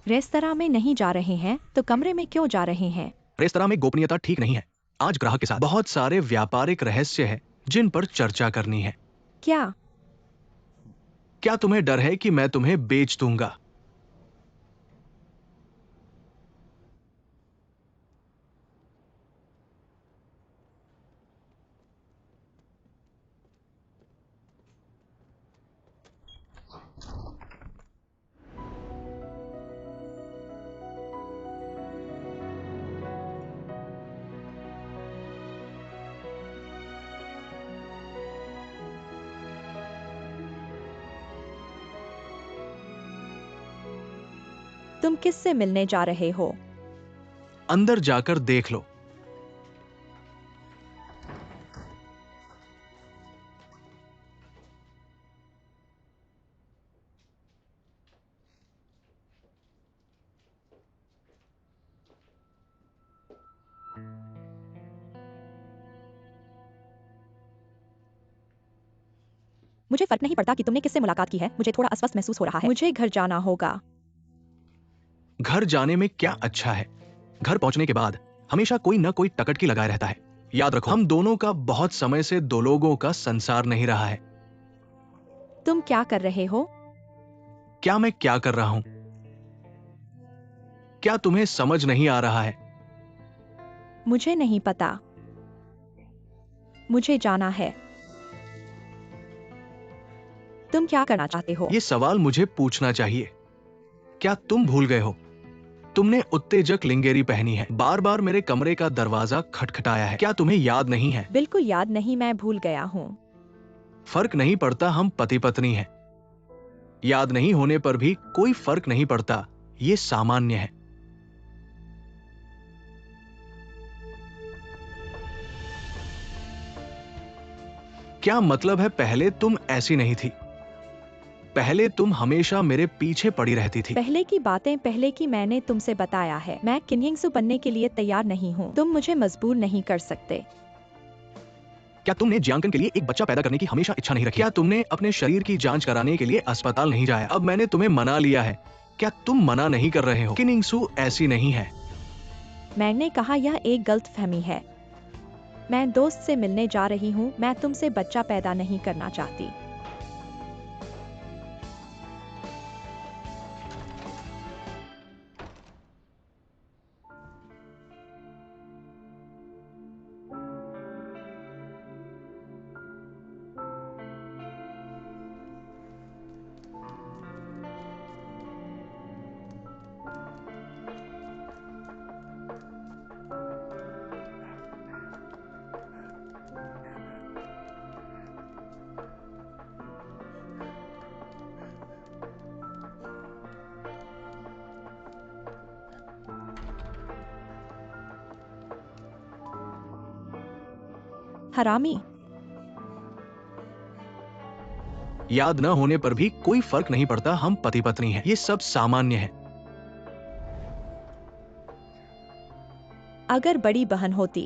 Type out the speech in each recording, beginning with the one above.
Restaurant में नहीं जा रहे हैं तो कमरे में क्यों जा रहे हैं? रेस्तरां में गोपनीयता ठीक नहीं है। आज ग्राहक के साथ बहुत सारे व्यापारिक रहस्य हैं जिन पर चर्चा करनी है। क्या? क्या तुम्हें डर है कि मैं तुम्हें बेच दूंगा? तुम किससे मिलने जा रहे हो? अंदर जाकर देख लो। मुझे फर्क नहीं पड़ता कि तुमने किससे मुलाकात की है, मुझे थोड़ा अस्वस्थ महसूस हो रहा है। मुझे घर जाना होगा। घर जाने में क्या अच्छा है? घर पहुंचने के बाद हमेशा कोई न कोई टकटकी लगाए रहता है। याद रखो, हम दोनों का बहुत समय से दो लोगों का संसार नहीं रहा है। तुम क्या कर रहे हो? क्या मैं क्या कर रहा हूं? क्या तुम्हें समझ नहीं आ रहा है? मुझे नहीं पता। मुझे जाना है। तुम क्या करना चाहते हो? ये सवाल मुझे पूछना चाहिए। क्या तुम भूल गए हो? तुमने उत्तेजक लिंगेरी पहनी है, बार बार मेरे कमरे का दरवाजा खटखटाया है। क्या तुम्हें याद नहीं है? बिल्कुल याद नहीं, मैं भूल गया हूँ। फर्क नहीं पड़ता, हम पति पत्नी हैं। याद नहीं होने पर भी कोई फर्क नहीं पड़ता, ये सामान्य है। क्या मतलब है पहले तुम ऐसी नहीं थी? पहले तुम हमेशा मेरे पीछे पड़ी रहती थी। पहले की बातें पहले की, मैंने तुमसे बताया है। मैं किन्यिंगसू बनने के लिए तैयार नहीं हूँ। तुम मुझे मजबूर नहीं कर सकते। क्या तुमने जियांकन के लिए एक बच्चा पैदा करने की हमेशा इच्छा नहीं रखी? क्या तुमने अपने शरीर की जांच कराने के लिए अस्पताल नहीं जाया? अब मैंने तुम्हें मना लिया है। क्या तुम मना नहीं कर रहे हो? किन्यिंगसू ऐसी नहीं है। मैंने कहा यह एक गलतफहमी है। मैं दोस्त से मिलने जा रही हूँ, मैं तुमसे बच्चा पैदा नहीं करना चाहती। हरामी। याद न होने पर भी कोई फर्क नहीं पड़ता, हम पति पत्नी हैं। ये सब सामान्य है। अगर बड़ी बहन होती,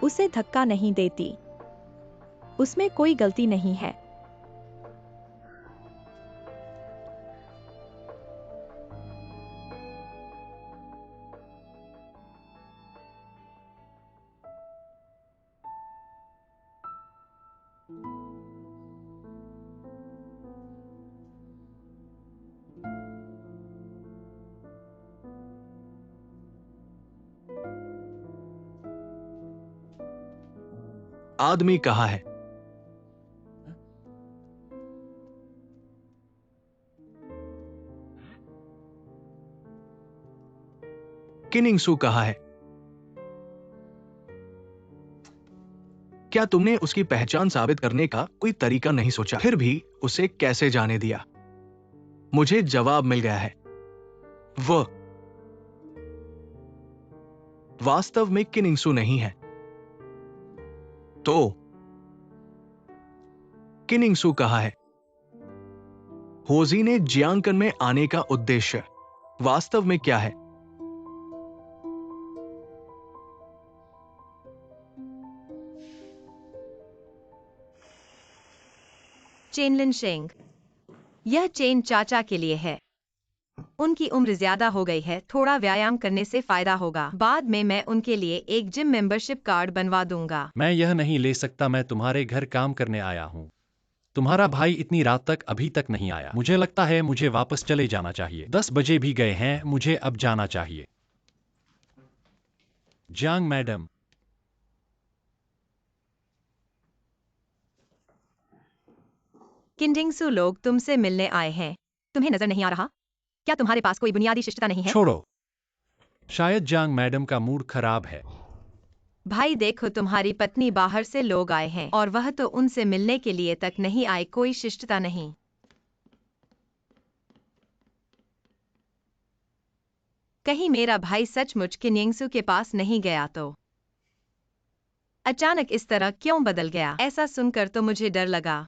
उसे धक्का नहीं देती। उसमें कोई गलती नहीं है। आदमी कहाँ है? किन्यिंगसू कहाँ है? क्या तुमने उसकी पहचान साबित करने का कोई तरीका नहीं सोचा? फिर भी उसे कैसे जाने दिया? मुझे जवाब मिल गया है। वह वास्तव में किन्यिंगसू नहीं है। तो किन्यिंगसू कहाँ है? होजी ने जियांकन में आने का उद्देश्य वास्तव में क्या है? चेन लिन शेंग, यह चेन चाचा के लिए है। उनकी उम्र ज्यादा हो गई है, थोड़ा व्यायाम करने से फायदा होगा। बाद में मैं उनके लिए एक जिम मेंबरशिप कार्ड बनवा दूंगा। मैं यह नहीं ले सकता, मैं तुम्हारे घर काम करने आया हूँ। तुम्हारा भाई इतनी रात तक अभी तक नहीं आया। मुझे लगता है मुझे वापस चले जाना चाहिए। 10 बजे भी गए हैं, मुझे अब जाना चाहिए। Jiang madam. किनजिंगसू, लोग तुमसे मिलने आए हैं। तुम्हें नजर नहीं आ रहा? क्या तुम्हारे पास कोई बुनियादी शिष्टता नहीं है? छोड़ो। शायद जियांग मैडम का मूड खराब है। भाई देखो, तुम्हारी पत्नी बाहर से लोग आए हैं और वह तो उनसे मिलने के लिए तक नहीं आए। कोई शिष्टता नहीं। कहीं मेरा भाई सचमुच किन्यिंगसू के पास नहीं गया तो? अचानक इस तरह क्यों बदल गया? ऐसा सुनकर तो मुझे डर लगा।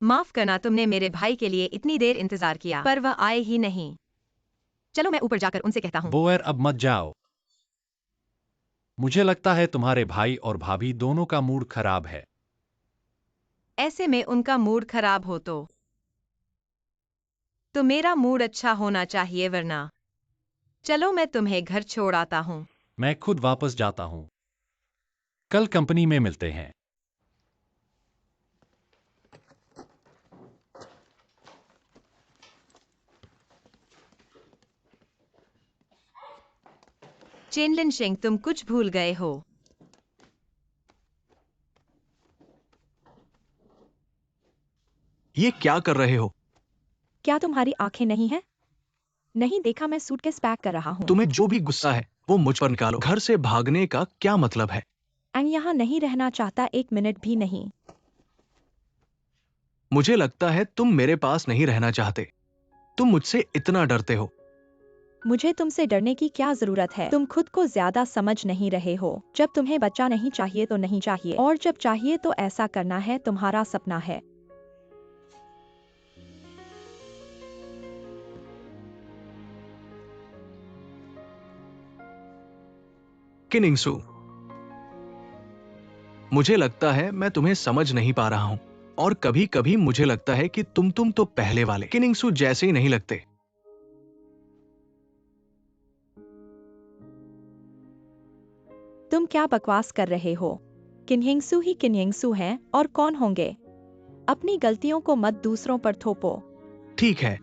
माफ करना, तुमने मेरे भाई के लिए इतनी देर इंतजार किया पर वह आए ही नहीं। चलो मैं ऊपर जाकर उनसे कहता हूँ। बोएर, अब मत जाओ। मुझे लगता है तुम्हारे भाई और भाभी दोनों का मूड खराब है। ऐसे में उनका मूड खराब हो तो मेरा मूड अच्छा होना चाहिए, वरना। चलो मैं तुम्हें घर छोड़ आता हूँ। मैं खुद वापस जाता हूँ। कल कंपनी में मिलते हैं। चेनलिन शिंग, तुम कुछ भूल गए हो। ये क्या कर रहे हो? क्या तुम्हारी आंखें नहीं हैं? नहीं देखा? मैं सूटकेस पैक कर रहा हूँ। तुम्हें जो भी गुस्सा है वो मुझ पर निकालो। घर से भागने का क्या मतलब है? एंग यहाँ नहीं रहना चाहता, 1 मिनट भी नहीं। मुझे लगता है तुम मेरे पास नहीं रहना चाहते। तुम मुझसे इतना डरते हो। मुझे तुमसे डरने की क्या जरूरत है? तुम खुद को ज्यादा समझ नहीं रहे हो। जब तुम्हें बच्चा नहीं चाहिए तो नहीं चाहिए, और जब चाहिए तो ऐसा करना है तुम्हारा सपना है। किनिंगसू, मुझे लगता है मैं तुम्हें समझ नहीं पा रहा हूं, और कभी कभी मुझे लगता है कि तुम तो पहले वाले किनिंगसू जैसे ही नहीं लगते। तुम क्या बकवास कर रहे हो? किन्हिंगसू ही किन्हिंगसू हैं, और कौन होंगे? अपनी गलतियों को मत दूसरों पर थोपो। ठीक है,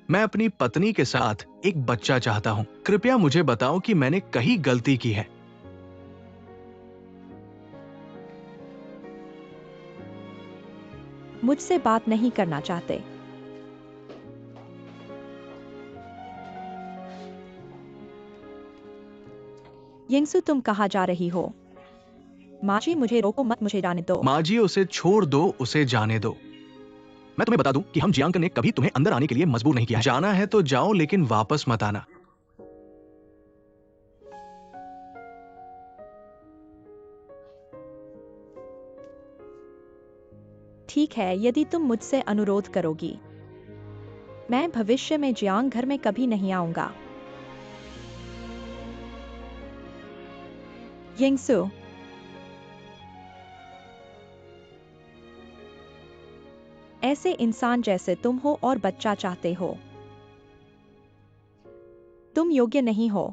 मैं अपनी पत्नी के साथ एक बच्चा चाहता हूं। कृपया मुझे बताओ कि मैंने कहीं गलती की है। मुझसे बात नहीं करना चाहते? यिंगसू, तुम कहाँ जा रही हो? माची, मुझे रोको मत, मुझे जाने दो। माँ जी, उसे छोड़ दो, उसे जाने दो। मैं तुम्हें बता दूं कि हम जियांग ने कभी तुम्हें अंदर आने के लिए मजबूर नहीं किया है। जाना है तो जाओ, लेकिन वापस मत आना। ठीक है, यदि तुम मुझसे अनुरोध करोगी। मैं भविष्य में जियांग घर में कभी नहीं आऊंगा। यिंगसू, ऐसे इंसान जैसे तुम हो और बच्चा चाहते हो। तुम योग्य नहीं हो।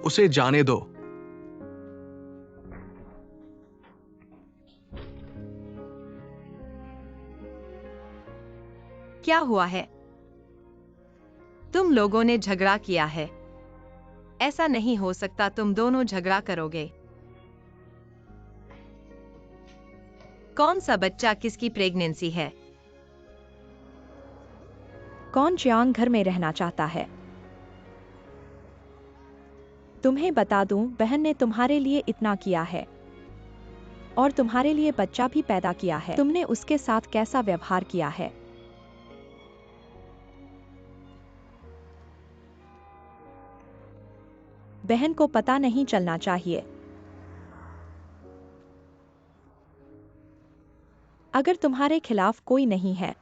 उसे जाने दो। क्या हुआ है? तुम लोगों ने झगड़ा किया है? ऐसा नहीं हो सकता, तुम दोनों झगड़ा करोगे। कौन सा बच्चा, किसकी प्रेगनेंसी है? कौन जियांग घर में रहना चाहता है? तुम्हें बता दूं, बहन ने तुम्हारे लिए इतना किया है, और तुम्हारे लिए बच्चा भी पैदा किया है। तुमने उसके साथ कैसा व्यवहार किया है? बहन को पता नहीं चलना चाहिए। अगर तुम्हारे खिलाफ कोई नहीं है,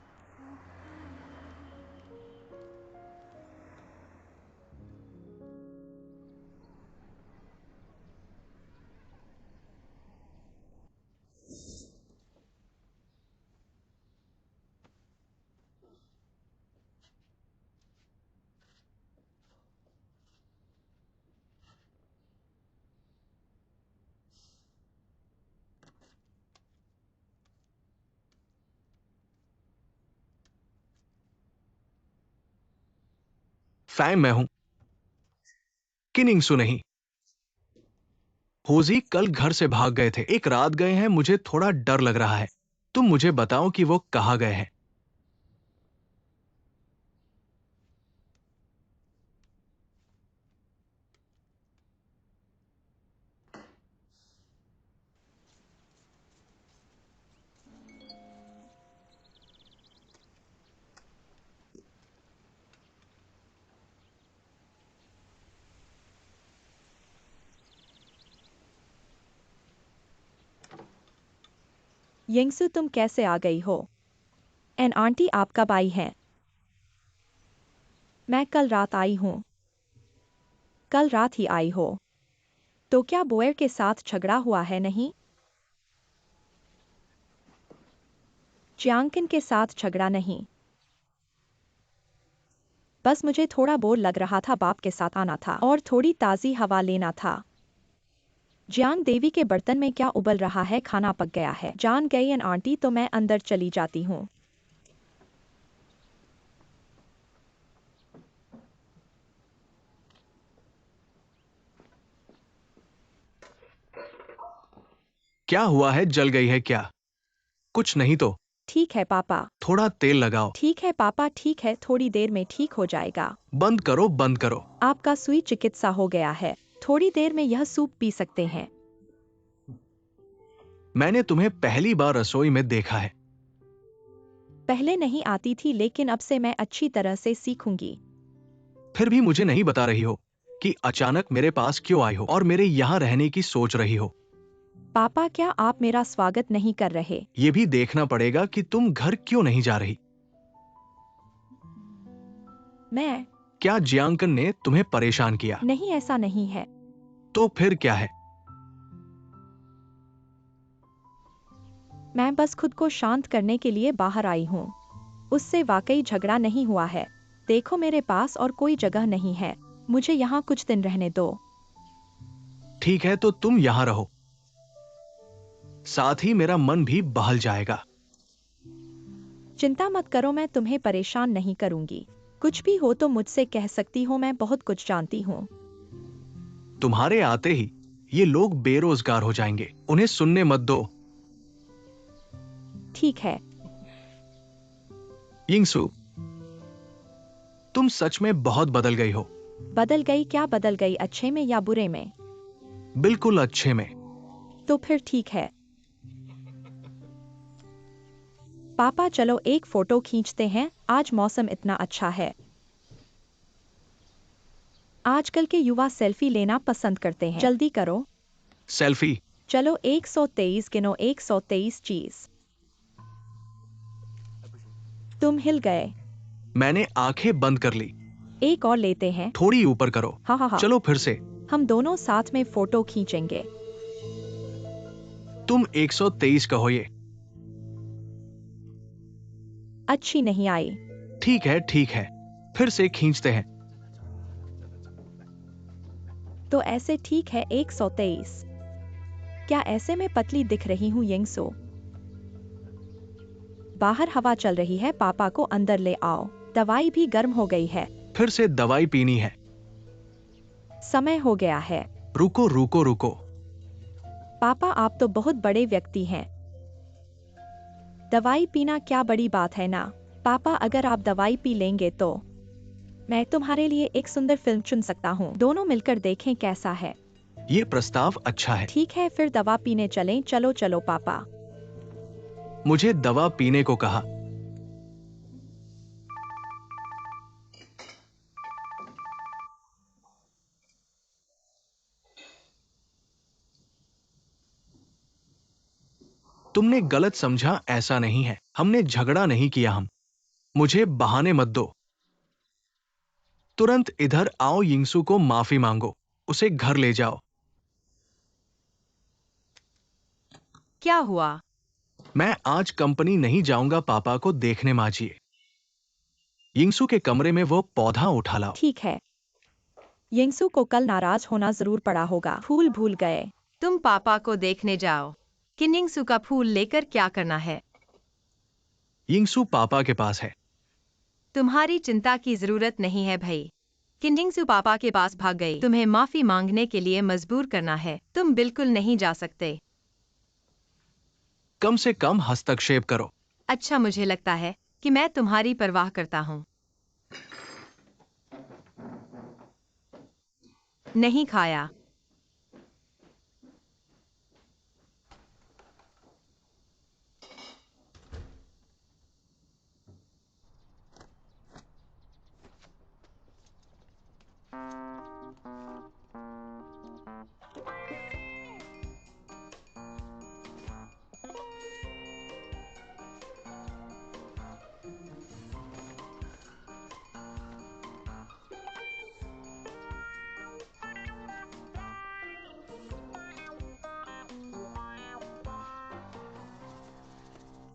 फैंग मैं हूं, किनिंगसू नहीं। होजी कल घर से भाग गए थे, एक रात गए हैं, मुझे थोड़ा डर लग रहा है। तुम मुझे बताओ कि वो कहाँ गए हैं। यिंगसू तुम कैसे आ गई हो? एन आंटी आप कब आई हैं? मैं कल रात आई हूँ। कल रात ही आई हो? तो क्या बोयर के साथ झगड़ा हुआ है? नहीं, चियांकिन के साथ झगड़ा नहीं। बस मुझे थोड़ा बोर लग रहा था, बाप के साथ आना था और थोड़ी ताज़ी हवा लेना था। जियांग देवी के बर्तन में क्या उबल रहा है? खाना पक गया है। जान गई एन आंटी, तो मैं अंदर चली जाती हूँ। क्या हुआ है? जल गई है क्या? कुछ नहीं तो। ठीक है पापा। थोड़ा तेल लगाओ। ठीक है पापा, ठीक है, थोड़ी देर में ठीक हो जाएगा। बंद करो, बंद करो। आपका सुई चिकित्सा हो गया है, थोड़ी देर में यह सूप पी सकते हैं। मैंने तुम्हें पहली बार रसोई में देखा है। पहले नहीं आती थी, लेकिन अब से मैं अच्छी तरह से सीखूंगी। फिर भी मुझे नहीं बता रही हो कि अचानक मेरे पास क्यों आई हो और मेरे यहाँ रहने की सोच रही हो। पापा, क्या आप मेरा स्वागत नहीं कर रहे? ये भी देखना पड़ेगा कि तुम घर क्यों नहीं जा रही। मैं क्या जियांकन ने तुम्हें परेशान किया? नहीं, ऐसा नहीं है। तो फिर क्या है? मैं बस खुद को शांत करने के लिए बाहर आई हूँ। उससे वाकई झगड़ा नहीं हुआ है। देखो, मेरे पास और कोई जगह नहीं है, मुझे यहाँ कुछ दिन रहने दो। ठीक है, तो तुम यहाँ रहो, साथ ही मेरा मन भी बहल जाएगा। चिंता मत करो, मैं तुम्हें परेशान नहीं करूंगी। कुछ भी हो तो मुझसे कह सकती हो, मैं बहुत कुछ जानती हूँ। तुम्हारे आते ही ये लोग बेरोजगार हो जाएंगे, उन्हें सुनने मत दो। ठीक है। यिंगसू, तुम सच में बहुत बदल गई हो। बदल गई? क्या बदल गई, अच्छे में या बुरे में? बिल्कुल अच्छे में। तो फिर ठीक है। पापा चलो एक फोटो खींचते हैं, आज मौसम इतना अच्छा है। आजकल के युवा सेल्फी लेना पसंद करते हैं, जल्दी करो। सेल्फी? चलो 123 गिनो, 123 चीज। तुम हिल गए। मैंने आंखें बंद कर ली। एक और लेते हैं। थोड़ी ऊपर करो। हाँ हाँ हाँ। चलो फिर से। हम दोनों साथ में फोटो खींचेंगे। तुम 123 कहो। ये अच्छी नहीं आई। ठीक है, ठीक है, फिर से खींचते हैं। तो ऐसे ठीक है, 123। क्या ऐसे में पतली दिख रही हूँ यिंगसू? बाहर हवा चल रही है, पापा को अंदर ले आओ। दवाई भी गर्म हो गई है। फिर से दवाई पीनी है। समय हो गया है। रुको रुको रुको। पापा, आप तो बहुत बड़े व्यक्ति हैं। दवाई पीना क्या बड़ी बात है ना? पापा, अगर आप दवाई पी लेंगे तो मैं तुम्हारे लिए एक सुंदर फिल्म चुन सकता हूँ, दोनों मिलकर देखें कैसा है। ये प्रस्ताव अच्छा है। ठीक है, फिर दवा पीने चलें। चलो चलो पापा। मुझे दवा पीने को कहा। तुमने गलत समझा, ऐसा नहीं है, हमने झगड़ा नहीं किया। मुझे बहाने मत दो। तुरंत इधर आओ, यिंगसू को माफी मांगो, उसे घर ले जाओ। क्या हुआ? मैं आज कंपनी नहीं जाऊंगा, पापा को देखने माजिए। यिंगसू के कमरे में वो पौधा उठा लाओ। ठीक है। यिंगसू को कल नाराज होना जरूर पड़ा होगा, फूल भूल गए। तुम पापा को देखने जाओ। किनिंगसू का फूल लेकर क्या करना है? यिंगसू पापा के पास है। तुम्हारी चिंता की जरूरत नहीं है भाई। किनिंगसू पापा के पास भाग गई। तुम्हें माफी मांगने के लिए मजबूर करना है। तुम बिल्कुल नहीं जा सकते। कम से कम हस्तक्षेप करो। अच्छा, मुझे लगता है कि मैं तुम्हारी परवाह करता हूँ। नहीं खाया।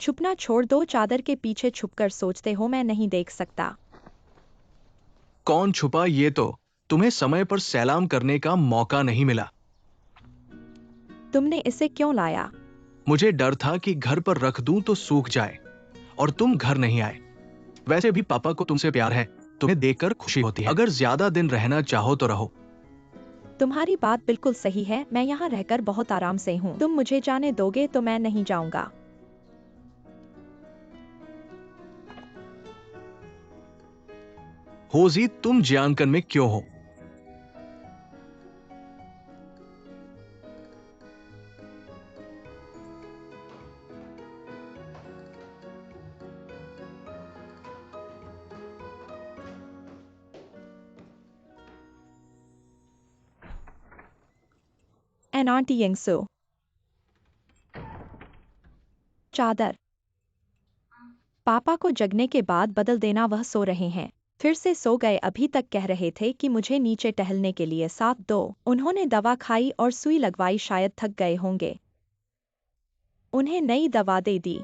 छुपना छोड़ दो, चादर के पीछे छुपकर सोचते हो मैं नहीं देख सकता। कौन छुपा ये तो तुम्हें समय पर सलाम करने का मौका नहीं मिला। तुमने इसे क्यों लाया? मुझे डर था कि घर पर रख दूं तो सूख जाए और तुम घर नहीं आए। वैसे भी पापा को तुमसे प्यार है, तुम्हें देखकर खुशी होती है। अगर ज्यादा दिन रहना चाहो तो रहो। तुम्हारी बात बिल्कुल सही है, मैं यहाँ रहकर बहुत आराम से हूँ। तुम मुझे जाने दोगे तो मैं नहीं जाऊंगा। होजी, तुम जियांकन में क्यों हो? एन आंटी यिंगसू। चादर। पापा को जगने के बाद बदल देना, वह सो रहे हैं। फिर से सो गए, अभी तक कह रहे थे कि मुझे नीचे टहलने के लिए साथ दो। उन्होंने दवा खाई और सुई लगवाई, शायद थक गए होंगे। उन्हें नई दवा दे दी।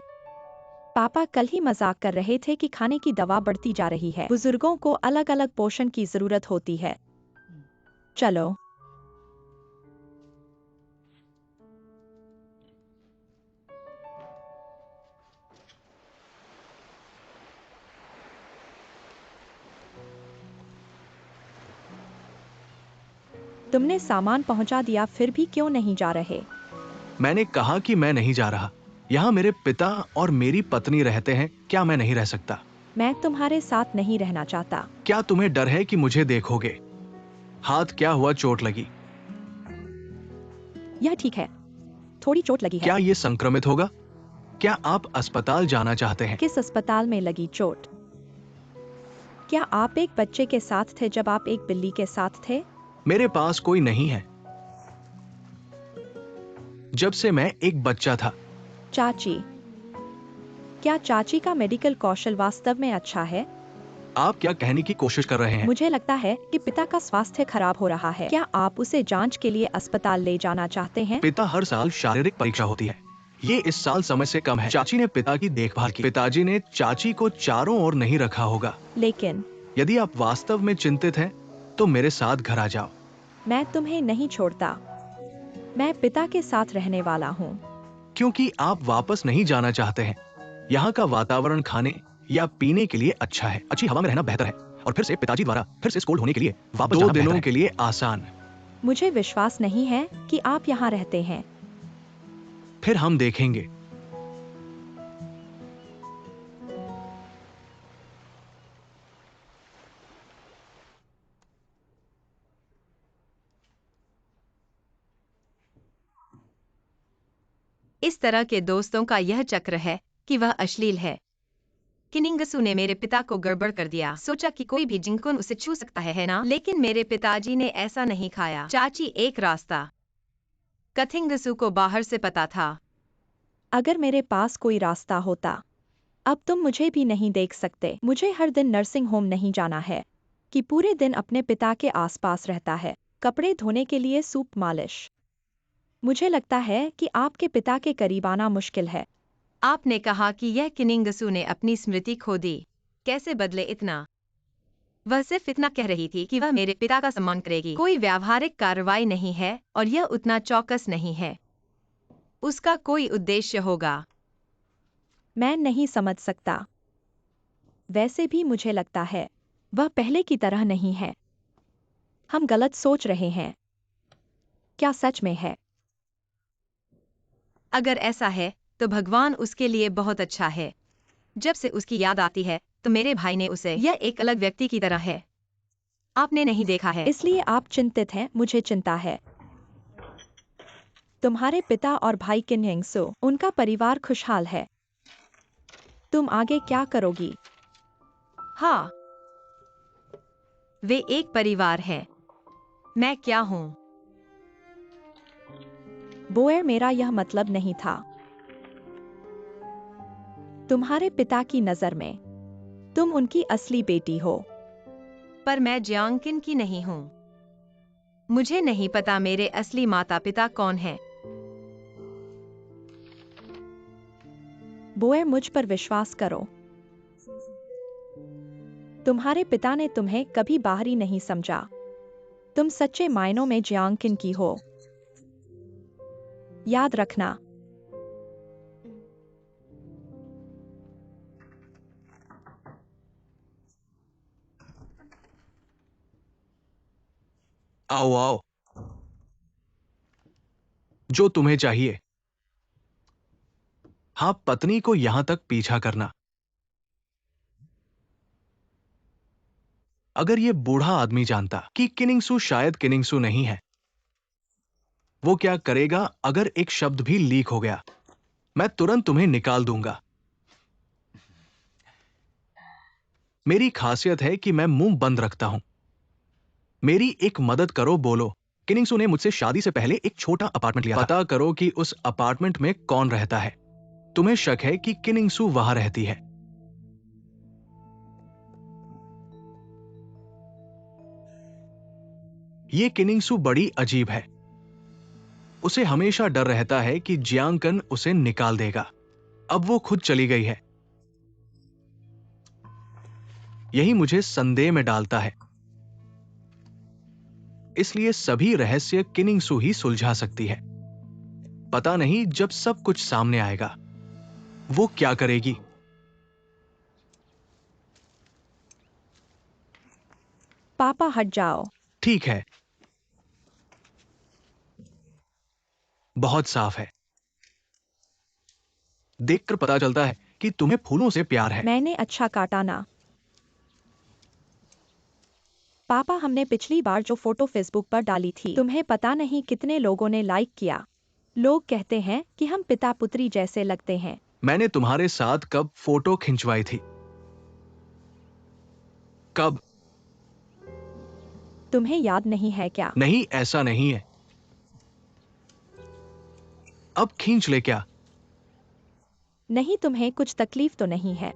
पापा कल ही मजाक कर रहे थे कि खाने की दवा बढ़ती जा रही है, बुजुर्गों को अलग अलग पोषण की जरूरत होती है। चलो। तुमने सामान पहुंचा दिया, फिर भी क्यों नहीं जा रहे? मैंने कहा कि मैं नहीं जा रहा। यहाँ मेरे पिता और मेरी पत्नी रहते हैं, क्या मैं नहीं रह सकता? मैं तुम्हारे साथ नहीं रहना चाहता। क्या तुम्हें डर है कि मुझे देखोगे? हाथ क्या हुआ, चोट लगी? यह ठीक है, थोड़ी चोट लगी है। क्या ये संक्रमित होगा? क्या आप अस्पताल जाना चाहते हैं? किस अस्पताल में लगी चोट? क्या आप एक बच्चे के साथ थे जब आप एक बिल्ली के साथ थे? मेरे पास कोई नहीं है, जब से मैं एक बच्चा था। चाची। क्या चाची का मेडिकल कौशल वास्तव में अच्छा है? आप क्या कहने की कोशिश कर रहे हैं? मुझे लगता है कि पिता का स्वास्थ्य खराब हो रहा है। क्या आप उसे जांच के लिए अस्पताल ले जाना चाहते हैं? पिता हर साल शारीरिक परीक्षा होती है, ये इस साल समय से कम है। चाची ने पिता की देखभाल की। पिताजी ने चाची को चारों ओर नहीं रखा होगा। लेकिन यदि आप वास्तव में चिंतित हैं, तो मेरे साथ घर आ जाओ। मैं तुम्हें नहीं छोड़ता। मैं पिता के साथ रहने वाला हूँ। क्योंकि आप वापस नहीं जाना चाहते हैं। यहाँ का वातावरण खाने या पीने के लिए अच्छा है, अच्छी हवा में रहना बेहतर है, और फिर से पिताजी द्वारा फिर से स्कूल होने के लिए वापस 2 दिनों के लिए आसान। मुझे विश्वास नहीं है कि आप यहाँ रहते हैं। फिर हम देखेंगे। इस तरह के दोस्तों का यह चक्र है कि वह अश्लील है। किनिंगसू ने मेरे पिता को गड़बड़ कर दिया। सोचा कि कोई भी जिंकुन उसे छू सकता है ना? लेकिन मेरे पिताजी ने ऐसा नहीं खाया। चाची एक रास्ता। कथिंगसू को बाहर से पता था। अगर मेरे पास कोई रास्ता होता। अब तुम मुझे भी नहीं देख सकते। मुझे हर दिन नर्सिंग होम नहीं जाना है कि पूरे दिन अपने पिता के आसपास रहता है। कपड़े धोने के लिए सूप मालिश। मुझे लगता है कि आपके पिता के करीब आना मुश्किल है। आपने कहा कि यह किनिंगसू ने अपनी स्मृति खो दी। कैसे बदले इतना? वह सिर्फ इतना कह रही थी कि वह मेरे पिता का सम्मान करेगी। कोई व्यावहारिक कार्रवाई नहीं है और यह उतना चौकस नहीं है। उसका कोई उद्देश्य होगा। मैं नहीं समझ सकता। वैसे भी मुझे लगता है वह पहले की तरह नहीं है। हम गलत सोच रहे हैं। क्या सच में है? अगर ऐसा है तो भगवान उसके लिए बहुत अच्छा है। जब से उसकी याद आती है तो मेरे भाई ने उसे यह एक अलग व्यक्ति की तरह है। आपने नहीं देखा है। इसलिए आप चिंतित हैं, मुझे चिंता है। तुम्हारे पिता और भाई किन्हिंगसो, उनका परिवार खुशहाल है। तुम आगे क्या करोगी? हाँ, वे एक परिवार है। मैं क्या हूँ? बोएर, मेरा यह मतलब नहीं था। तुम्हारे पिता की नजर में तुम उनकी असली बेटी हो। पर मैं जियांगकिन की नहीं हूँ। मुझे नहीं पता मेरे असली माता पिता कौन हैं। बोएर, मुझ पर विश्वास करो। तुम्हारे पिता ने तुम्हें कभी बाहरी नहीं समझा। तुम सच्चे मायनों में जियांगकिन की हो। याद रखना। आओ आओ, जो तुम्हें चाहिए। हाँ, पत्नी को यहां तक पीछा करना। अगर ये बूढ़ा आदमी जानता कि किनिंगसू शायद किनिंगसू नहीं है, वो क्या करेगा अगर एक शब्द भी लीक हो गया? मैं तुरंत तुम्हें निकाल दूंगा। मेरी खासियत है कि मैं मुंह बंद रखता हूं। मेरी एक मदद करो, बोलो। किनिंगसू ने मुझसे शादी से पहले एक छोटा अपार्टमेंट लिया था। पता करो कि उस अपार्टमेंट में कौन रहता है। तुम्हें शक है कि किनिंगसू वहां रहती है। ये किनिंगसू बड़ी अजीब है। उसे हमेशा डर रहता है कि जियांगकन उसे निकाल देगा। अब वो खुद चली गई है। यही मुझे संदेह में डालता है। इसलिए सभी रहस्य किनिंगसू ही सुलझा सकती है। पता नहीं जब सब कुछ सामने आएगा वो क्या करेगी। पापा, हट जाओ। ठीक है, बहुत साफ है। देखकर पता चलता है कि तुम्हें फूलों से प्यार है। मैंने अच्छा काटा ना। पापा, हमने पिछली बार जो फोटो फेसबुक पर डाली थी, तुम्हें पता नहीं कितने लोगों ने लाइक किया। लोग कहते हैं कि हम पिता पुत्री जैसे लगते हैं। मैंने तुम्हारे साथ कब फोटो खिंचवाई थी? कब? तुम्हें याद नहीं है क्या? नहीं, ऐसा नहीं है। अब खींच ले क्या? नहीं, तुम्हें कुछ तकलीफ तो नहीं है?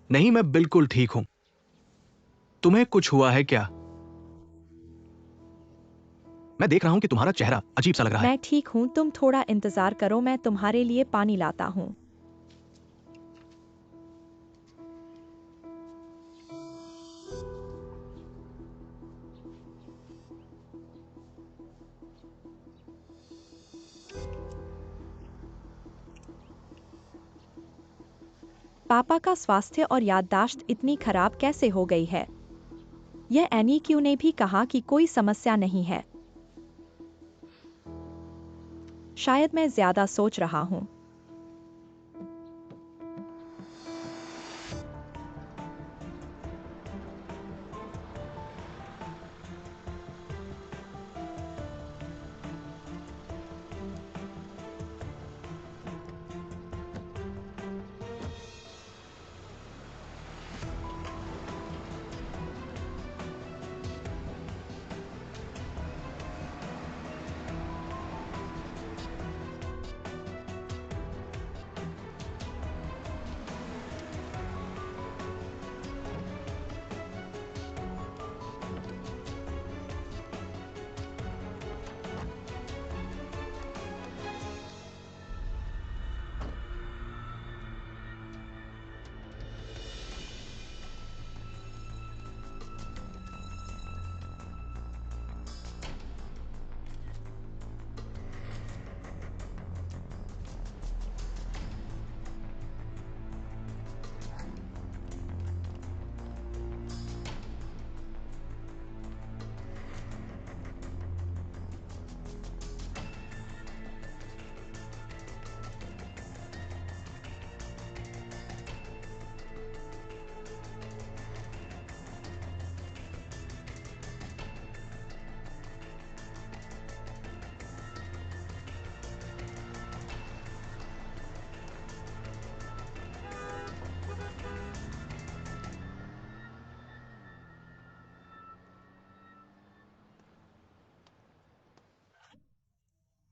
नहीं, मैं बिल्कुल ठीक हूं। तुम्हें कुछ हुआ है क्या? मैं देख रहा हूं कि तुम्हारा चेहरा अजीब सा लग रहा है। मैं ठीक हूँ, तुम थोड़ा इंतजार करो, मैं तुम्हारे लिए पानी लाता हूँ। पापा का स्वास्थ्य और याददाश्त इतनी खराब कैसे हो गई है? यह एनी क्यू ने भी कहा कि कोई समस्या नहीं है। शायद मैं ज्यादा सोच रहा हूँ।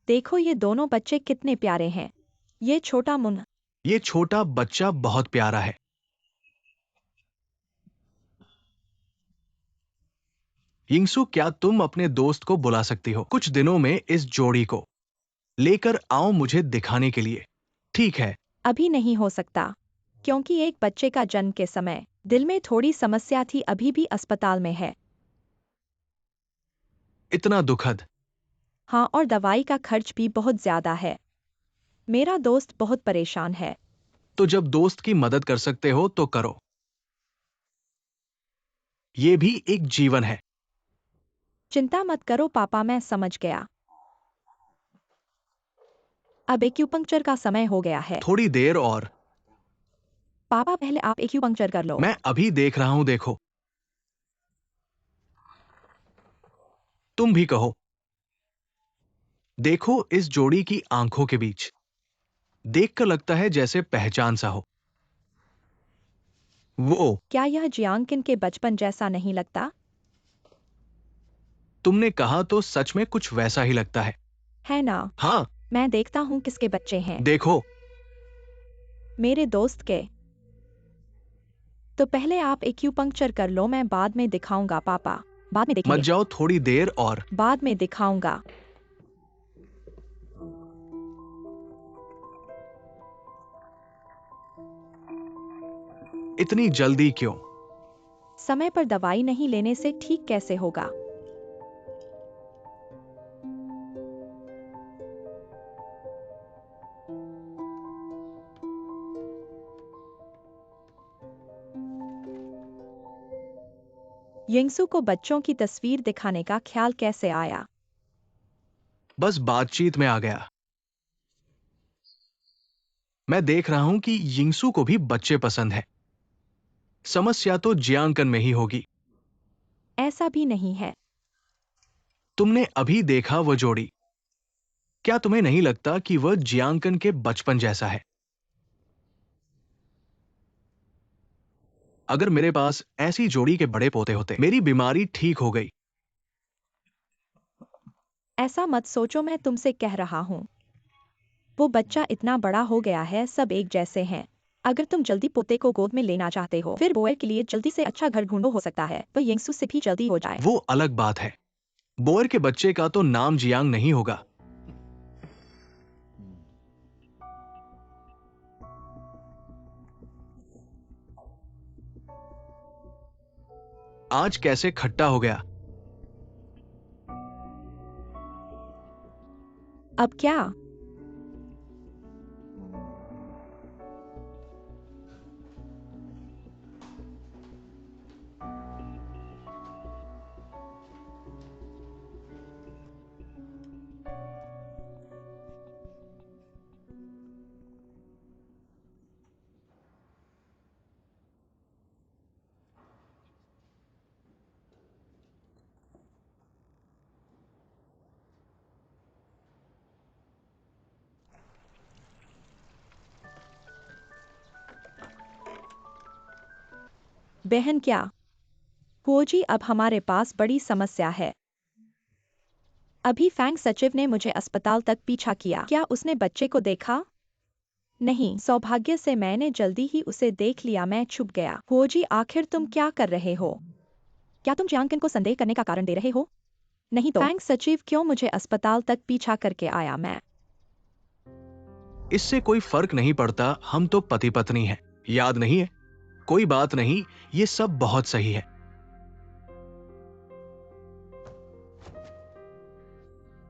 देखो ये दोनों बच्चे कितने प्यारे हैं। ये छोटा मुन। ये छोटा बच्चा बहुत प्यारा है। यिंगसू, क्या तुम अपने दोस्त को बुला सकती हो? कुछ दिनों में इस जोड़ी को लेकर आओ मुझे दिखाने के लिए। ठीक है। अभी नहीं हो सकता, क्योंकि एक बच्चे का जन्म के समय दिल में थोड़ी समस्या थी, अभी भी अस्पताल में है। इतना दुखद। हाँ, और दवाई का खर्च भी बहुत ज्यादा है। मेरा दोस्त बहुत परेशान है। तो जब दोस्त की मदद कर सकते हो तो करो। ये भी एक जीवन है। चिंता मत करो पापा, मैं समझ गया। अब एक्यूपंक्चर का समय हो गया है। थोड़ी देर और। पापा पहले आप एक्यूपंक्चर कर लो। मैं अभी देख रहा हूं, देखो। तुम भी कहो। देखो इस जोड़ी की आंखों के बीच देखकर लगता है जैसे पहचान सा हो। वो क्या यह जियांकिन के बचपन जैसा नहीं लगता? तुमने कहा तो सच में कुछ वैसा ही लगता है। है ना? हाँ। मैं देखता हूँ किसके बच्चे हैं। देखो। मेरे दोस्त के। तो पहले आप एक्यूपंक्चर कर लो, मैं बाद में दिखाऊंगा पापा। बाद में मत देखेंगे। जाओ, थोड़ी देर और। बाद में दिखाऊंगा। इतनी जल्दी क्यों? समय पर दवाई नहीं लेने से ठीक कैसे होगा? यिंगसू को बच्चों की तस्वीर दिखाने का ख्याल कैसे आया? बस बातचीत में आ गया। मैं देख रहा हूं कि यिंगसू को भी बच्चे पसंद है। समस्या तो जियांकन में ही होगी। ऐसा भी नहीं है। तुमने अभी देखा वो जोड़ी। क्या तुम्हें नहीं लगता कि वह जियांकन के बचपन जैसा है? अगर मेरे पास ऐसी जोड़ी के बड़े पोते होते, मेरी बीमारी ठीक हो गई। ऐसा मत सोचो, मैं तुमसे कह रहा हूँ। वो बच्चा इतना बड़ा हो गया है, सब एक जैसे हैं। अगर तुम जल्दी पोते को गोद में लेना चाहते हो, फिर बोयर के लिए जल्दी से अच्छा घर ढूंढो, हो सकता है वह यिंगसू से भी जल्दी हो जाए। वो अलग बात है। बोयर के बच्चे का तो नाम जियांग नहीं होगा। आज कैसे खट्टा हो गया? अब क्या? बहन क्या? फौजी, अब हमारे पास बड़ी समस्या है। अभी फैंग सचिव ने मुझे अस्पताल तक पीछा किया। क्या उसने बच्चे को देखा? नहीं, सौभाग्य से मैंने जल्दी ही उसे देख लिया, मैं छुप गया। फौजी, आखिर तुम क्या कर रहे हो? क्या तुम जियांकिन को संदेह करने का कारण दे रहे हो? नहीं तो फैंग सचिव क्यों मुझे अस्पताल तक पीछा करके आया? मैं इससे कोई फर्क नहीं पड़ता, हम तो पति पत्नी हैं। याद नहीं है? कोई बात नहीं, ये सब बहुत सही है।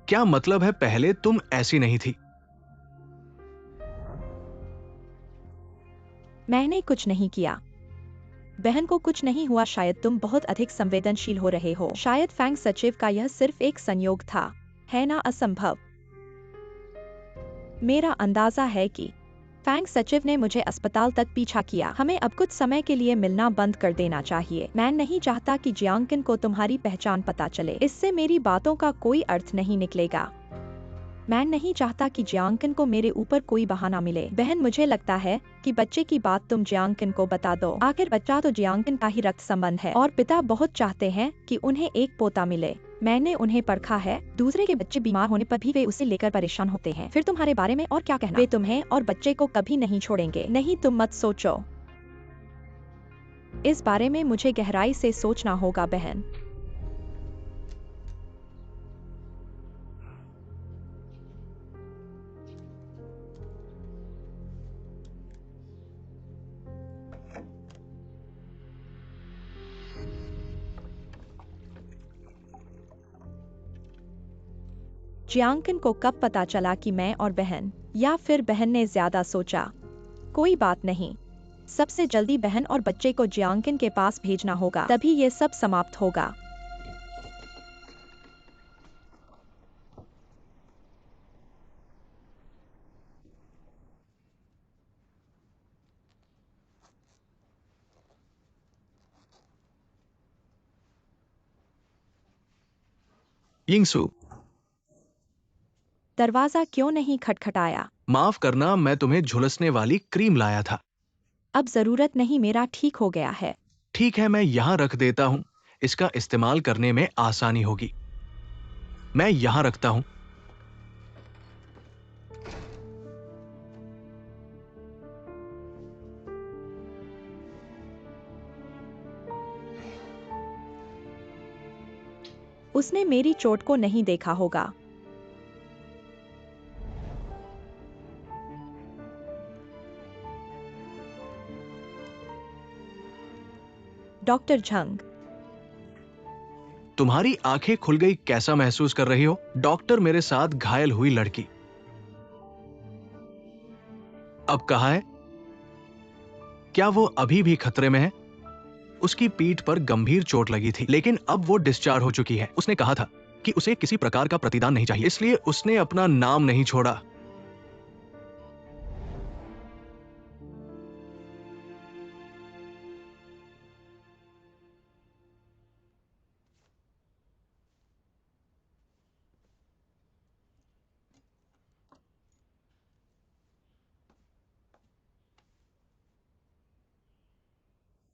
क्या मतलब है, पहले तुम ऐसी नहीं थी? मैंने कुछ नहीं किया। बहन को कुछ नहीं हुआ, शायद तुम बहुत अधिक संवेदनशील हो रहे हो। शायद फैंग सचिव का यह सिर्फ एक संयोग था, है ना? असंभव। मेरा अंदाजा है कि फैंग सचिव ने मुझे अस्पताल तक पीछा किया। हमें अब कुछ समय के लिए मिलना बंद कर देना चाहिए। मैं नहीं चाहता कि जियांकिन को तुम्हारी पहचान पता चले। इससे मेरी बातों का कोई अर्थ नहीं निकलेगा। मैं नहीं चाहता कि जियांकन को मेरे ऊपर कोई बहाना मिले। बहन, मुझे लगता है कि बच्चे की बात तुम जियांकन को बता दो। आखिर बच्चा तो जियांकन का ही रक्त संबंध है और पिता बहुत चाहते हैं कि उन्हें एक पोता मिले। मैंने उन्हें परखा है, दूसरे के बच्चे बीमार होने पर भी वे उसे लेकर परेशान होते हैं। फिर तुम्हारे बारे में और क्या कहना? वे तुम्हें और बच्चे को कभी नहीं छोड़ेंगे। नहीं, तुम मत सोचो, इस बारे में मुझे गहराई से सोचना होगा बहन। जियांकन को कब पता चला कि मैं और बहन, या फिर बहन ने ज्यादा सोचा? कोई बात नहीं, सबसे जल्दी बहन और बच्चे को जियांकन के पास भेजना होगा, तभी ये सब समाप्त होगा। यिंगसू, दरवाजा क्यों नहीं खटखटाया? माफ करना, मैं तुम्हें झुलसने वाली क्रीम लाया था। अब जरूरत नहीं, मेरा ठीक हो गया है। ठीक है, मैं यहाँ रख देता हूँ। इसका इस्तेमाल करने में आसानी होगी। मैं यहाँ रखता हूँ। उसने मेरी चोट को नहीं देखा होगा। डॉक्टर झंग, तुम्हारी आंखें खुल गई, कैसा महसूस कर रही हो? डॉक्टर, मेरे साथ घायल हुई लड़की अब कहाँ है? क्या वो अभी भी खतरे में है? उसकी पीठ पर गंभीर चोट लगी थी, लेकिन अब वो डिस्चार्ज हो चुकी है। उसने कहा था कि उसे किसी प्रकार का प्रतिदान नहीं चाहिए, इसलिए उसने अपना नाम नहीं छोड़ा।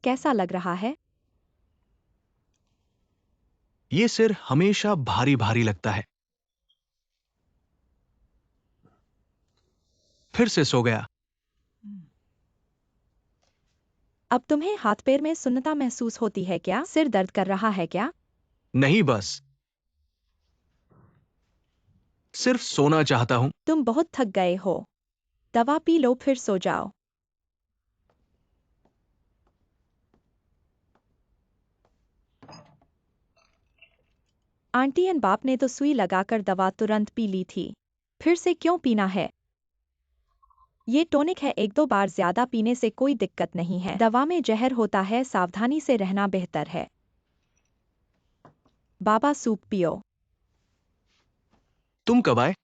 कैसा लग रहा है? ये सिर हमेशा भारी भारी लगता है। फिर से सो गया। अब तुम्हें हाथ पैर में सुन्नता महसूस होती है क्या? सिर दर्द कर रहा है क्या? नहीं, बस सिर्फ सोना चाहता हूं। तुम बहुत थक गए हो, दवा पी लो फिर सो जाओ। आंटी एंड बाप ने तो सुई लगाकर दवा तुरंत पी ली थी, फिर से क्यों पीना है? ये टॉनिक है, एक दो बार ज्यादा पीने से कोई दिक्कत नहीं है। दवा में जहर होता है, सावधानी से रहना बेहतर है। बाबा, सूप पियो। तुम कब आए?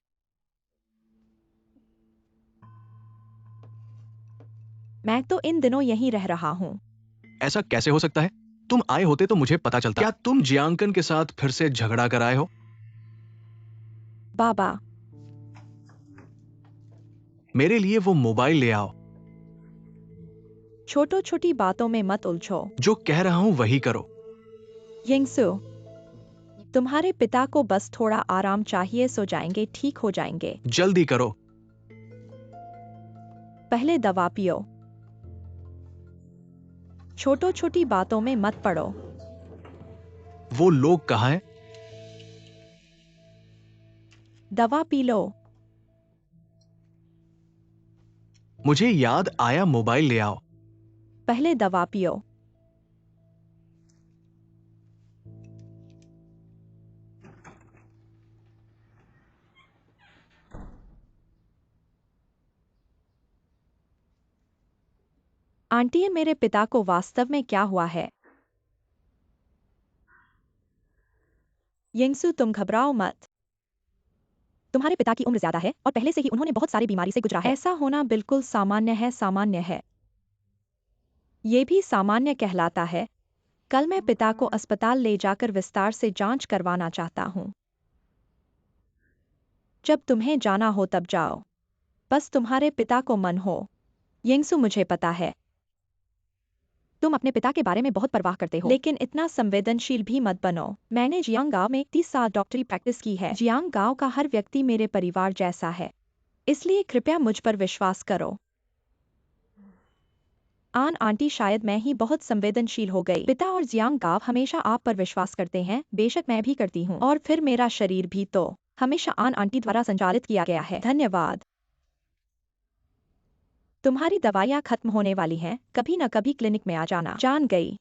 मैं तो इन दिनों यहीं रह रहा हूँ। ऐसा कैसे हो सकता है? तुम आए होते तो मुझे पता चलता। क्या तुम जियांकन के साथ फिर से झगड़ा कर आए हो? बाबा, मेरे लिए वो मोबाइल ले आओ। छोटो छोटी बातों में मत उलझो। जो कह रहा हूं वही करो। यिंगसू, तुम्हारे पिता को बस थोड़ा आराम चाहिए, सो जाएंगे, ठीक हो जाएंगे। जल्दी करो। पहले दवा पियो। छोटो छोटी बातों में मत पड़ो। वो लोग कहाँ हैं? दवा पी लो। मुझे याद आया, मोबाइल ले आओ। पहले दवा पियो। आंटी, मेरे पिता को वास्तव में क्या हुआ है? यिंगसू, तुम घबराओ मत। तुम्हारे पिता की उम्र ज्यादा है और पहले से ही उन्होंने बहुत सारी बीमारी से गुजरा है। ऐसा होना बिल्कुल सामान्य है, सामान्य है। ये भी सामान्य कहलाता है। कल मैं पिता को अस्पताल ले जाकर विस्तार से जांच करवाना चाहता हूँ। जब तुम्हें जाना हो तब जाओ। बस तुम्हारे पिता को मन हो। यिंगसू, मुझे पता है तुम अपने पिता के बारे में बहुत परवाह करते हो, लेकिन इतना संवेदनशील भी मत बनो। मैंने जियांगाओ में 30 साल डॉक्टरी प्रैक्टिस की है। जियांगाओ का हर व्यक्ति मेरे परिवार जैसा है, इसलिए कृपया मुझ पर विश्वास करो। आंटी, शायद मैं ही बहुत संवेदनशील हो गई। पिता और जियांगाओ हमेशा आप पर विश्वास करते हैं, बेशक मैं भी करती हूँ, और फिर मेरा शरीर भी तो हमेशा आंटी द्वारा संचालित किया गया है। धन्यवाद। तुम्हारी दवाइयाँ खत्म होने वाली हैं, कभी न कभी क्लिनिक में आ जाना। जान गई।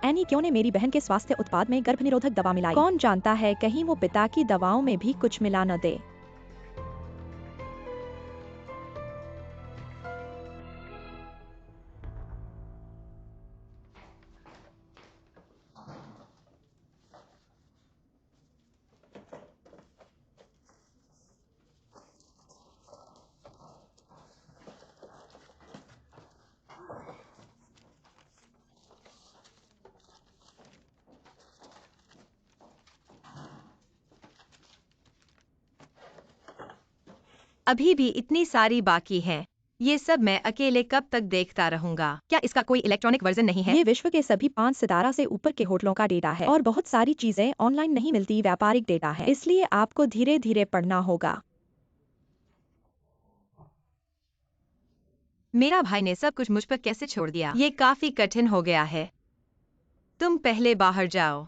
एनी क्यों ने मेरी बहन के स्वास्थ्य उत्पाद में गर्भनिरोधक दवा मिलाई? कौन जानता है कहीं वो पिता की दवाओं में भी कुछ मिला न दे। अभी भी इतनी सारी बाकी है। ये सब मैं अकेले कब तक देखता रहूंगा? क्या इसका कोई इलेक्ट्रॉनिक वर्जन नहीं है? ये विश्व के सभी 5 सितारा से ऊपर के होटलों का डेटा है, और बहुत सारी चीजें ऑनलाइन नहीं मिलती, व्यापारिक डेटा है, इसलिए आपको धीरे धीरे पढ़ना होगा। मेरा भाई ने सब कुछ मुझ पर कैसे छोड़ दिया? ये काफी कठिन हो गया है। तुम पहले बाहर जाओ।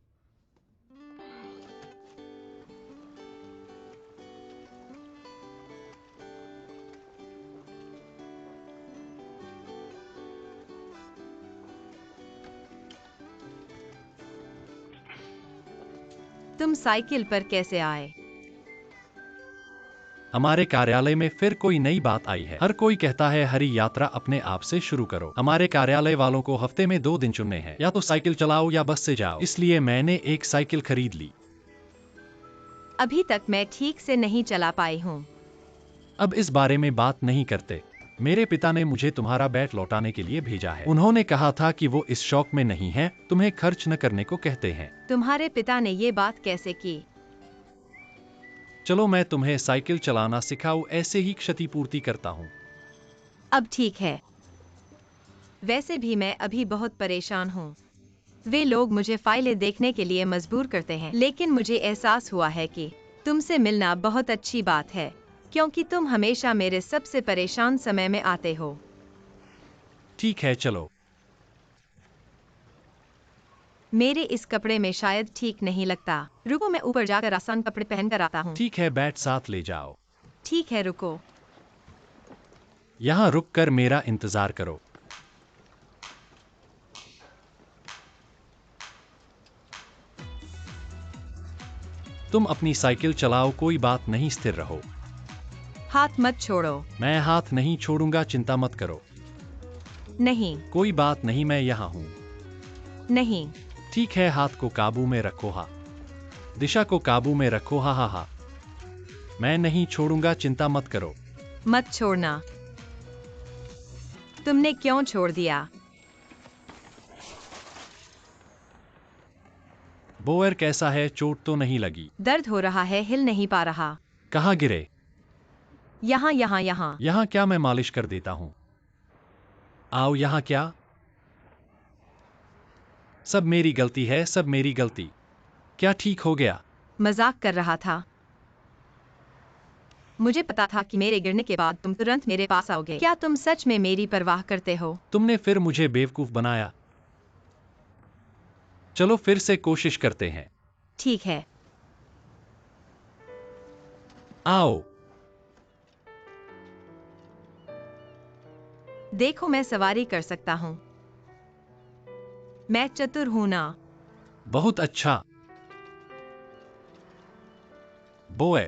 तुम साइकिल पर कैसे आए? हमारे कार्यालय में फिर कोई नई बात आई है। हर कोई कहता है हरी यात्रा अपने आप से शुरू करो। हमारे कार्यालय वालों को हफ्ते में 2 दिन चुनने हैं, या तो साइकिल चलाओ या बस से जाओ। इसलिए मैंने एक साइकिल खरीद ली। अभी तक मैं ठीक से नहीं चला पाई हूँ। अब इस बारे में बात नहीं करते। मेरे पिता ने मुझे तुम्हारा बैट लौटाने के लिए भेजा है। उन्होंने कहा था कि वो इस शौक में नहीं है, तुम्हें खर्च न करने को कहते हैं। तुम्हारे पिता ने ये बात कैसे की? चलो मैं तुम्हें साइकिल चलाना सिखाऊं, ऐसे ही क्षतिपूर्ति करता हूँ। अब ठीक है। वैसे भी मैं अभी बहुत परेशान हूँ। वे लोग मुझे फाइलें देखने के लिए मजबूर करते हैं, लेकिन मुझे एहसास हुआ है कि तुमसे मिलना बहुत अच्छी बात है, क्योंकि तुम हमेशा मेरे सबसे परेशान समय में आते हो। ठीक है, चलो। मेरे इस कपड़े में शायद ठीक नहीं लगता। रुको, मैं ऊपर जाकर आसान कपड़े पहनकर आता हूँ। ठीक है, बैट साथ ले जाओ। ठीक है, रुको। यहाँ रुक कर मेरा इंतजार करो। तुम अपनी साइकिल चलाओ, कोई बात नहीं, स्थिर रहो। हाथ मत छोड़ो। मैं हाथ नहीं छोड़ूंगा, चिंता मत करो। नहीं। कोई बात नहीं, मैं यहाँ हूँ। नहीं। ठीक है, हाथ को काबू में रखो। हा, दिशा को काबू में रखो। हा हा हा। मैं नहीं छोड़ूंगा, चिंता मत करो। मत छोड़ना। तुमने क्यों छोड़ दिया? बोअर कैसा है? चोट तो नहीं लगी? दर्द हो रहा है, हिल नहीं पा रहा। कहाँ गिरे? यहाँ यहाँ यहाँ। यहाँ क्या? मैं मालिश कर देता हूँ। आओ यहाँ। क्या? सब मेरी गलती है, सब मेरी गलती। क्या ठीक हो गया? मजाक कर रहा था। मुझे पता था कि मेरे गिरने के बाद तुम तुरंत मेरे पास आओगे। क्या तुम सच में मेरी परवाह करते हो? तुमने फिर मुझे बेवकूफ बनाया। चलो फिर से कोशिश करते हैं। ठीक है। आओ। देखो, मैं सवारी कर सकता हूँ। मैं चतुर हूं ना। बहुत अच्छा। बोए,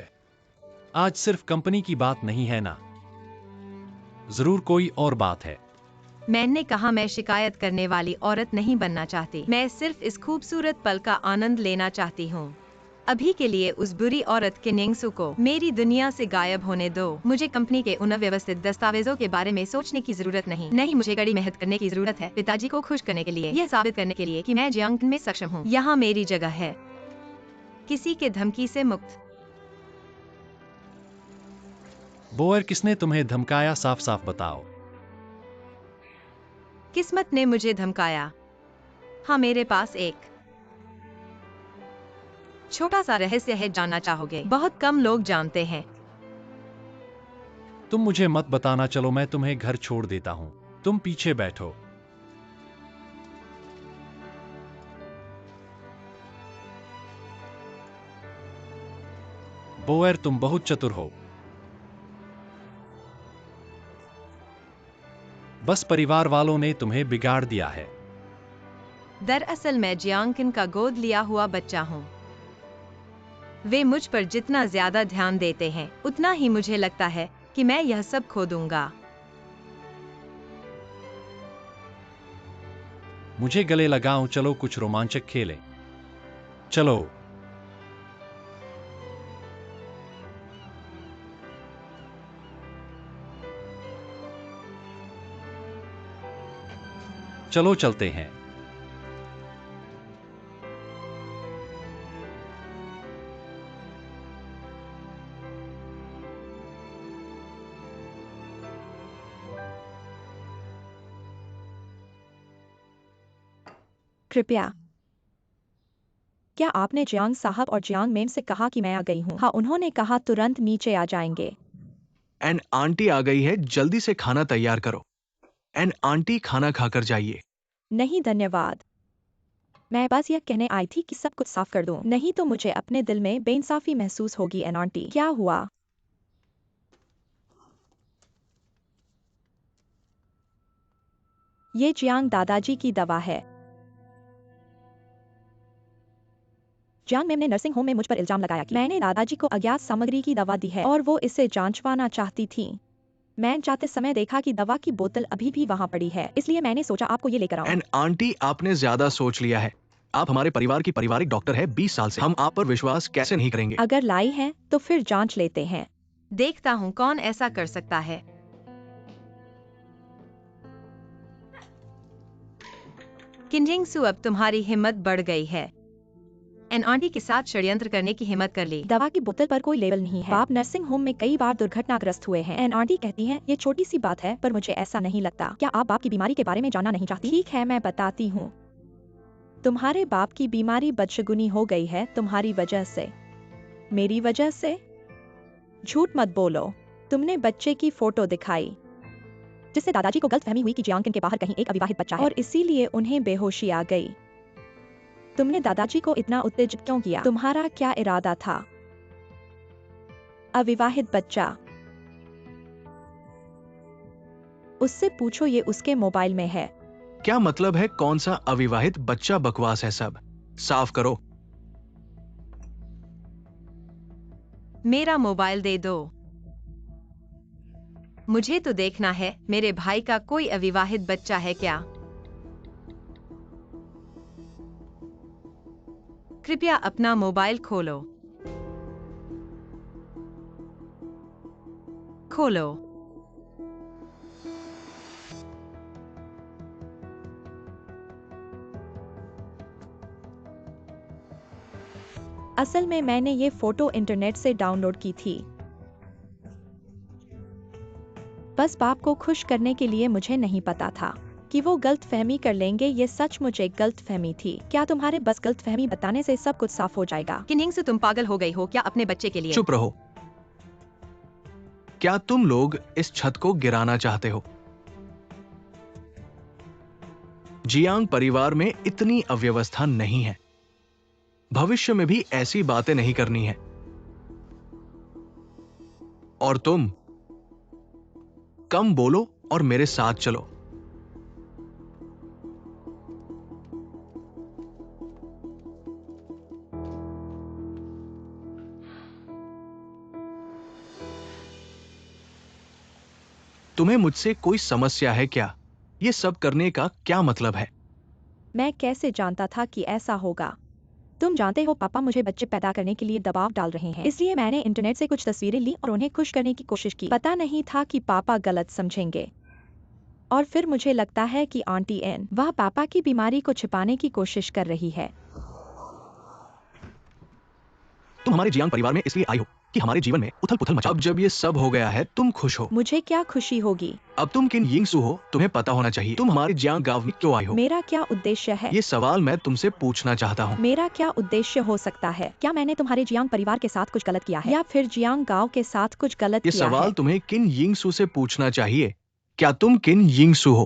आज सिर्फ कंपनी की बात नहीं है ना? जरूर कोई और बात है। मैंने कहा मैं शिकायत करने वाली औरत नहीं बनना चाहती। मैं सिर्फ इस खूबसूरत पल का आनंद लेना चाहती हूँ। अभी के लिए उस बुरी औरत के निंगसू को मेरी दुनिया से गायब होने दो। मुझे कंपनी के उन अव्यवस्थित दस्तावेजों के बारे में सोचने की जरूरत नहीं, मुझे कड़ी मेहनत करने की जरूरत है पिताजी को खुश करने के लिए, यह साबित करने के लिए कि मैं जियांग में सक्षम हूँ। यहाँ मेरी जगह है, किसी के धमकी से मुक्त। बोएर, किसने तुम्हें धमकाया? साफ साफ बताओ। किस्मत ने मुझे धमकाया। हाँ, मेरे पास एक छोटा सा रहस्य है, जानना चाहोगे? बहुत कम लोग जानते हैं। तुम मुझे मत बताना, चलो मैं तुम्हें घर छोड़ देता हूँ। तुम पीछे बैठो। बोएर, तुम बहुत चतुर हो। बस परिवार वालों ने तुम्हें बिगाड़ दिया है। दरअसल मैं जियांकिन का गोद लिया हुआ बच्चा हूँ। वे मुझ पर जितना ज्यादा ध्यान देते हैं, उतना ही मुझे लगता है कि मैं यह सब खो दूंगा। मुझे गले लगाओ, चलो कुछ रोमांचक खेलें। चलो। चलो चलते हैं। कृपया, क्या आपने जियांग साहब और जियांग मेम से कहा कि मैं आ गई हूँ? हाँ, उन्होंने कहा तुरंत नीचे आ जाएंगे। एंड आंटी आ गई है, जल्दी से खाना तैयार करो। एंड आंटी, खाना खाकर जाइए। नहीं धन्यवाद, मैं बस यह कहने आई थी कि सब कुछ साफ कर दूं, नहीं तो मुझे अपने दिल में बेइंसाफी महसूस होगी। एन आंटी, क्या हुआ? ये जियांग दादाजी की दवा है। जियांग मैम ने नर्सिंग होम में मुझ पर इल्जाम लगाया कि मैंने दादाजी को अज्ञात सामग्री की दवा दी है और वो इसे जांचवाना चाहती थी। मैं जाते समय देखा कि दवा की बोतल अभी भी वहाँ पड़ी है, इसलिए मैंने सोचा आपको ये लेकर आऊं। एंड आंटी, आपने ज्यादा सोच लिया है। आप हमारे परिवार की पारिवारिक डॉक्टर है 20 साल से। हम आप पर विश्वास कैसे नहीं करेंगे? अगर लाई है तो फिर जांच लेते हैं। देखता हूँ कौन ऐसा कर सकता है। किंजिंगसू, अब तुम्हारी हिम्मत बढ़ गई है। एन आंटी के साथ षड्यंत्र करने की हिम्मत कर ली। दवा की बोतल पर कोई लेबल नहीं है। आप नर्सिंग होम में कई बार दुर्घटनाग्रस्त हुए हैं। एन आंटी कहती हैं ये छोटी सी बात है, पर मुझे ऐसा नहीं लगता। क्या आप बाप की बीमारी के बारे में जानना नहीं चाहती? ठीक है, मैं बताती हूँ। तुम्हारे बाप की बीमारी बदशगुनी हो गई है तुम्हारी वजह से। मेरी वजह से? झूठ मत बोलो। तुमने बच्चे की फोटो दिखाई जिससे दादाजी को गलतफहमी हुई कि जियांकिन के बाहर कहीं एक अविवाहित बच्चा है और इसीलिए उन्हें बेहोशी आ गई। तुमने दादाजी को इतना उत्तेजित क्यों किया? तुम्हारा क्या इरादा था? अविवाहित बच्चा, उससे पूछो, ये उसके मोबाइल में है। क्या मतलब है? कौन सा अविवाहित बच्चा? बकवास है सब। साफ करो। मेरा मोबाइल दे दो। मुझे तो देखना है मेरे भाई का कोई अविवाहित बच्चा है क्या। कृपया अपना मोबाइल खोलो। खोलो। असल में मैंने ये फोटो इंटरनेट से डाउनलोड की थी। बस बाप को खुश करने के लिए। मुझे नहीं पता था कि वो गलतफहमी कर लेंगे। ये सचमुच एक गलतफहमी थी। क्या तुम्हारे बस गलतफहमी बताने से सब कुछ साफ हो जाएगा? किंजिंगसू, तुम पागल हो गई हो क्या अपने बच्चे के लिए? चुप रहो। क्या तुम लोग इस छत को गिराना चाहते हो? जियांग परिवार में इतनी अव्यवस्था नहीं है। भविष्य में भी ऐसी बातें नहीं करनी है। और तुम कम बोलो और मेरे साथ चलो। तुम्हें मुझसे कोई समस्या है क्या? ये सब करने का क्या मतलब है? मैं कैसे जानता था कि ऐसा होगा? तुम जानते हो पापा मुझे बच्चे पैदा करने के लिए दबाव डाल रहे हैं, इसलिए मैंने इंटरनेट से कुछ तस्वीरें ली और उन्हें खुश करने की कोशिश की। पता नहीं था कि पापा गलत समझेंगे। और फिर मुझे लगता है कि आंटी एन वह पापा की बीमारी को छिपाने की कोशिश कर रही है। तुम हमारे जियांग परिवार में इसलिए आई हो कि हमारे जीवन में उथल-पुथल मचा। अब जब ये सब हो गया है, तुम खुश हो। मुझे क्या खुशी होगी? अब तुम किन यिंगसू हो, तुम्हें पता होना चाहिए। तुम हमारे जियांग गांव में क्यों आई हो? मेरा क्या उद्देश्य है? ये सवाल मैं तुमसे पूछना चाहता हूँ। मेरा क्या उद्देश्य हो सकता है? क्या मैंने तुम्हारे जियांग परिवार के साथ कुछ गलत किया है या फिर जियांग गांव के साथ कुछ गलत ये किया सवाल है? तुम्हें किन यिंगसू से पूछना चाहिए। क्या तुम किन यिंगसू हो?